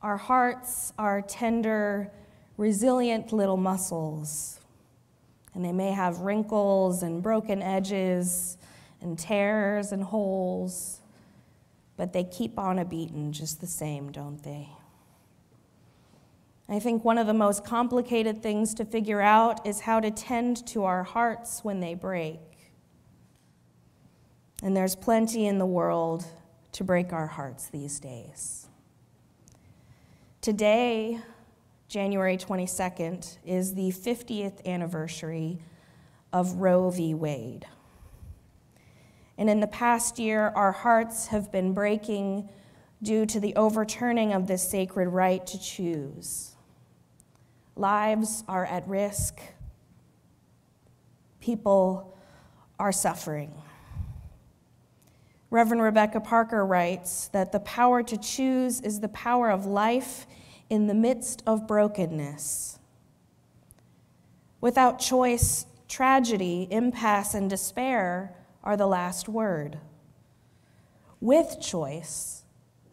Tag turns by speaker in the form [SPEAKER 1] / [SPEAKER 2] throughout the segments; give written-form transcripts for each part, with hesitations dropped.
[SPEAKER 1] Our hearts are tender, resilient little muscles, and they may have wrinkles and broken edges and tears and holes, but they keep on a-beatin' just the same, don't they? I think one of the most complicated things to figure out is how to tend to our hearts when they break. And there's plenty in the world to break our hearts these days. Today, January 22nd, is the 50th anniversary of Roe v. Wade. And in the past year, our hearts have been breaking due to the overturning of this sacred right to choose. Lives are at risk. People are suffering. Reverend Rebecca Parker writes that the power to choose is the power of life in the midst of brokenness. Without choice, tragedy, impasse, and despair are the last word. With choice,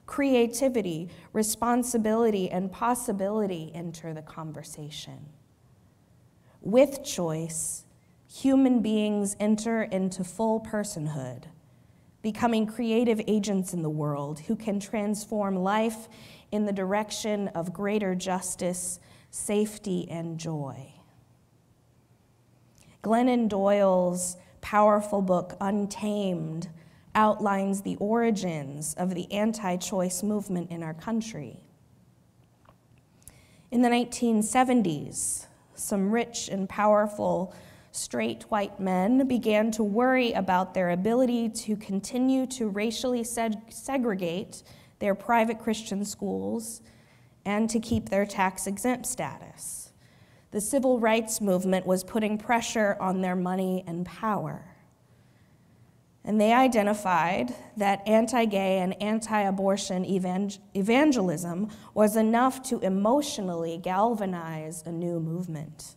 [SPEAKER 1] creativity, responsibility, and possibility enter the conversation. With choice, human beings enter into full personhood, becoming creative agents in the world who can transform life in the direction of greater justice, safety, and joy. Glennon Doyle's powerful book, Untamed, outlines the origins of the anti-choice movement in our country. In the 1970s, some rich and powerful straight white men began to worry about their ability to continue to racially segregate their private Christian schools and to keep their tax-exempt status. The civil rights movement was putting pressure on their money and power. And they identified that anti-gay and anti-abortion evangelism was enough to emotionally galvanize a new movement.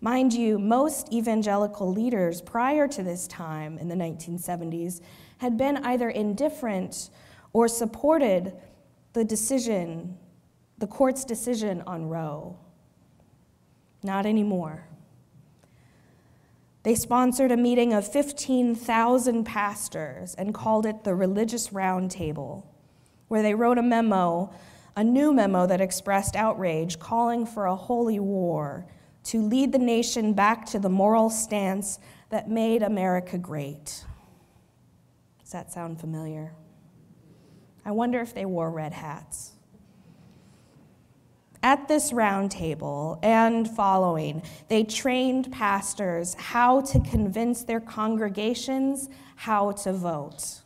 [SPEAKER 1] Mind you, most evangelical leaders prior to this time in the 1970s had been either indifferent or supported the court's decision on Roe. Not anymore. They sponsored a meeting of 15,000 pastors and called it the Religious Roundtable, where they wrote a new memo that expressed outrage, calling for a holy war to lead the nation back to the moral stance that made America great. Does that sound familiar? I wonder if they wore red hats. At this roundtable and following, they trained pastors how to convince their congregations how to vote.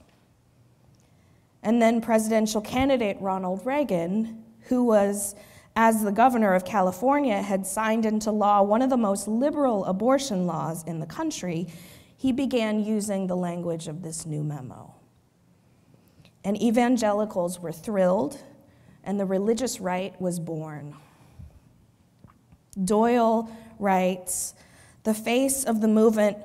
[SPEAKER 1] And then presidential candidate Ronald Reagan, who was, as the governor of California, had signed into law one of the most liberal abortion laws in the country, he began using the language of this new memo. And evangelicals were thrilled, and the religious right was born. Doyle writes, the face of the movement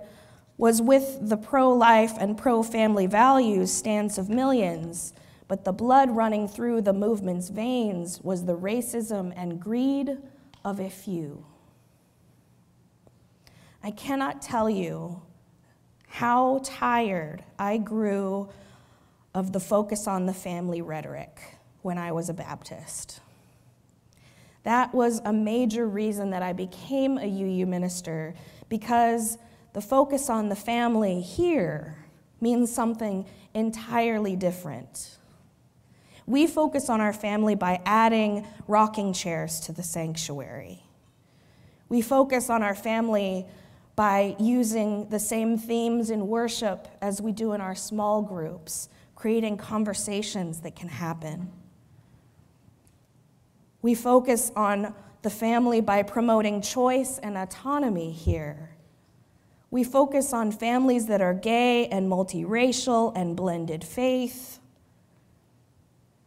[SPEAKER 1] was with the pro-life and pro-family values stance of millions, but the blood running through the movement's veins was the racism and greed of a few. I cannot tell you how tired I grew of the focus on the family rhetoric when I was a Baptist. That was a major reason that I became a UU minister, because the focus on the family here means something entirely different. We focus on our family by adding rocking chairs to the sanctuary. We focus on our family by using the same themes in worship as we do in our small groups, creating conversations that can happen. We focus on the family by promoting choice and autonomy here. We focus on families that are gay and multiracial and blended faith.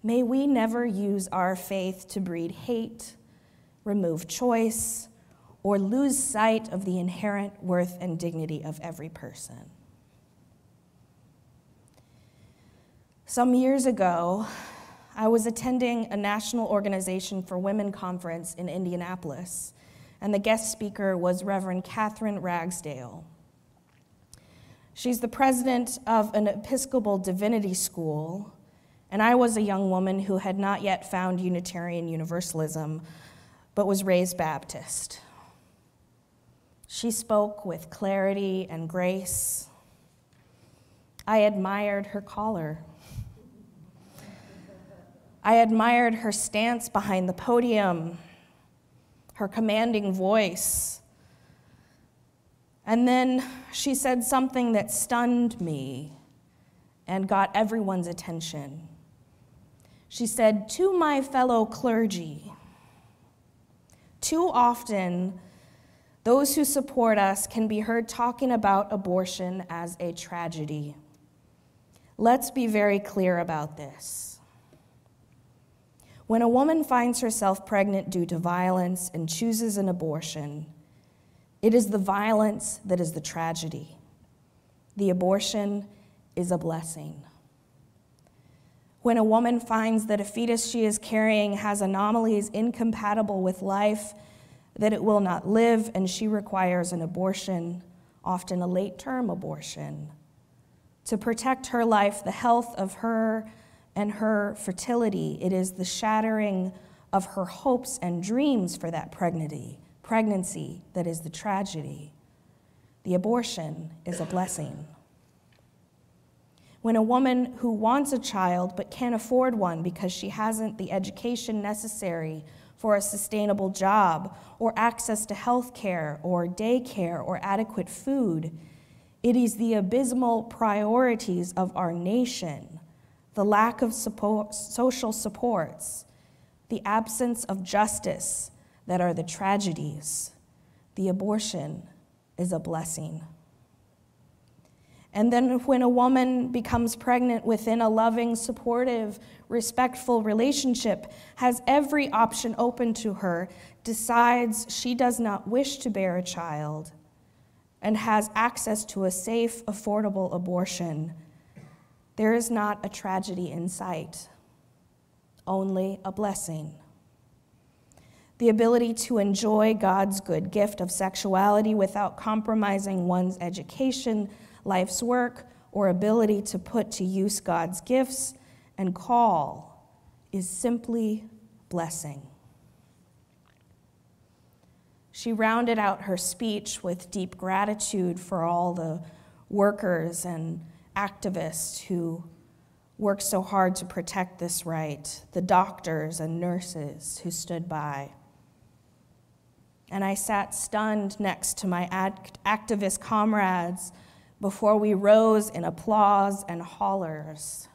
[SPEAKER 1] May we never use our faith to breed hate, remove choice, or lose sight of the inherent worth and dignity of every person. Some years ago, I was attending a National Organization for Women conference in Indianapolis, and the guest speaker was Reverend Catherine Ragsdale. She's the president of an Episcopal divinity school, and I was a young woman who had not yet found Unitarian Universalism, but was raised Baptist. She spoke with clarity and grace. I admired her collar. I admired her stance behind the podium, her commanding voice. And then she said something that stunned me and got everyone's attention. She said, "To my fellow clergy, too often, those who support us can be heard talking about abortion as a tragedy. Let's be very clear about this. When a woman finds herself pregnant due to violence and chooses an abortion, it is the violence that is the tragedy. The abortion is a blessing. When a woman finds that a fetus she is carrying has anomalies incompatible with life, that it will not live, and she requires an abortion, often a late-term abortion, to protect her life, the health of her and her fertility, it is the shattering of her hopes and dreams for that pregnancy that is the tragedy. The abortion is a blessing. When a woman who wants a child but can't afford one because she hasn't the education necessary for a sustainable job or access to health care or daycare or adequate food, it is the abysmal priorities of our nation, the lack of social supports, the absence of justice that are the tragedies. The abortion is a blessing. And then when a woman becomes pregnant within a loving, supportive, respectful relationship, has every option open to her, decides she does not wish to bear a child, and has access to a safe, affordable abortion, there is not a tragedy in sight, only a blessing. The ability to enjoy God's good gift of sexuality without compromising one's education, life's work, or ability to put to use God's gifts and call is simply blessing. She rounded out her speech with deep gratitude for all the workers and activists who worked so hard to protect this right, the doctors and nurses who stood by. And I sat stunned next to my activist comrades before we rose in applause and hollers.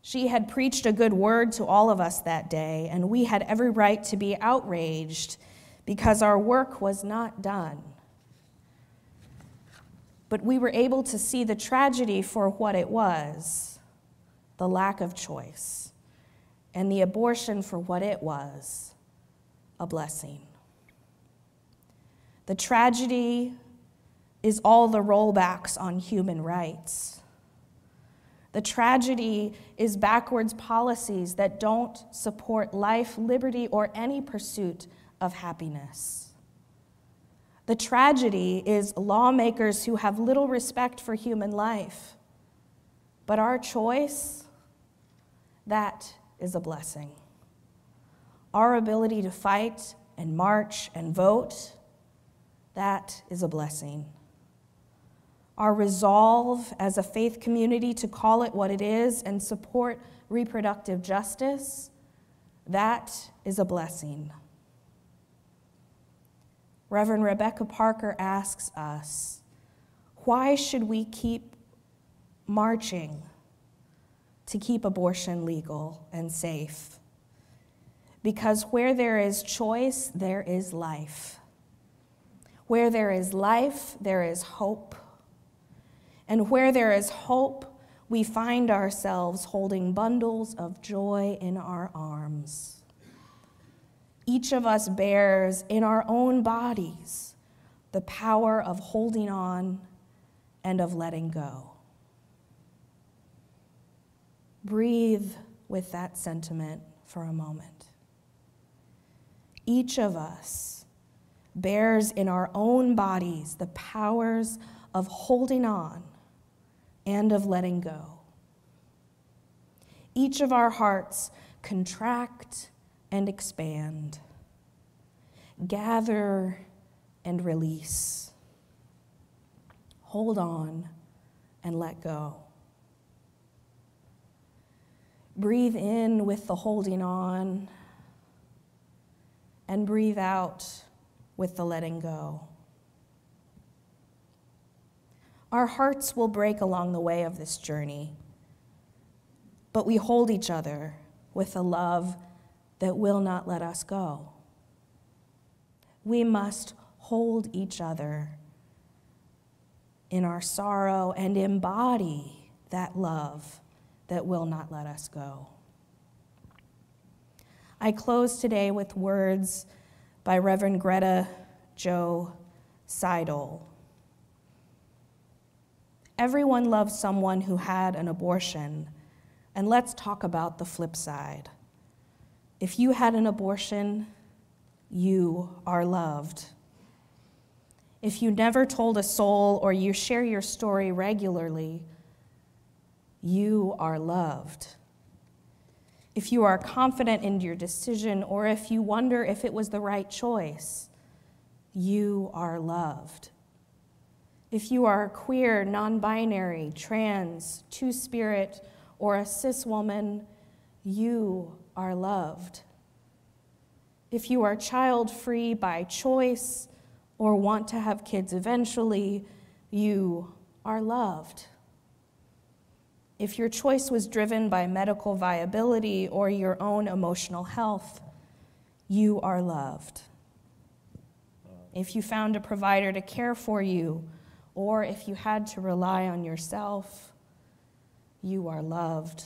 [SPEAKER 1] She had preached a good word to all of us that day, and we had every right to be outraged because our work was not done. But we were able to see the tragedy for what it was, the lack of choice, and the abortion for what it was, a blessing. The tragedy is all the rollbacks on human rights. The tragedy is backwards policies that don't support life, liberty, or any pursuit of happiness. The tragedy is lawmakers who have little respect for human life. But our choice, that is a blessing. Our ability to fight and march and vote, that is a blessing. Our resolve as a faith community to call it what it is and support reproductive justice, that is a blessing. Reverend Rebecca Parker asks us, why should we keep marching to keep abortion legal and safe? Because where there is choice, there is life. Where there is life, there is hope. And where there is hope, we find ourselves holding bundles of joy in our arms. Each of us bears in our own bodies the power of holding on and of letting go. Breathe with that sentiment for a moment. Each of us bears in our own bodies the powers of holding on and of letting go. Each of our hearts contract and expand, gather and release, hold on and let go. Breathe in with the holding on, and breathe out with the letting go. Our hearts will break along the way of this journey, but we hold each other with a love that will not let us go. We must hold each other in our sorrow and embody that love that will not let us go. I close today with words by Reverend Greta Jo Seidel. Everyone loves someone who had an abortion, and let's talk about the flip side. If you had an abortion, you are loved. If you never told a soul or you share your story regularly, you are loved. If you are confident in your decision or if you wonder if it was the right choice, you are loved. If you are queer, non-binary, trans, two-spirit, or a cis woman, you are loved. If you are child-free by choice or want to have kids eventually, you are loved. If your choice was driven by medical viability or your own emotional health, you are loved. If you found a provider to care for you, or if you had to rely on yourself, you are loved.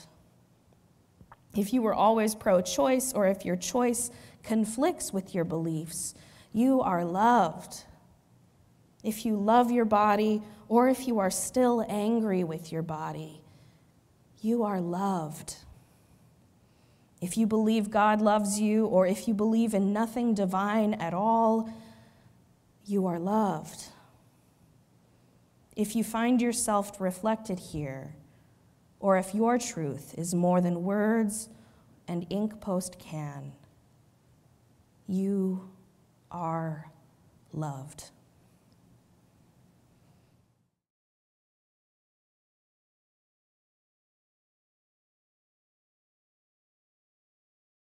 [SPEAKER 1] If you were always pro-choice, or if your choice conflicts with your beliefs, you are loved. If you love your body, or if you are still angry with your body, you are loved. If you believe God loves you, or if you believe in nothing divine at all, you are loved. If you find yourself reflected here, or if your truth is more than words and ink post can, you are loved.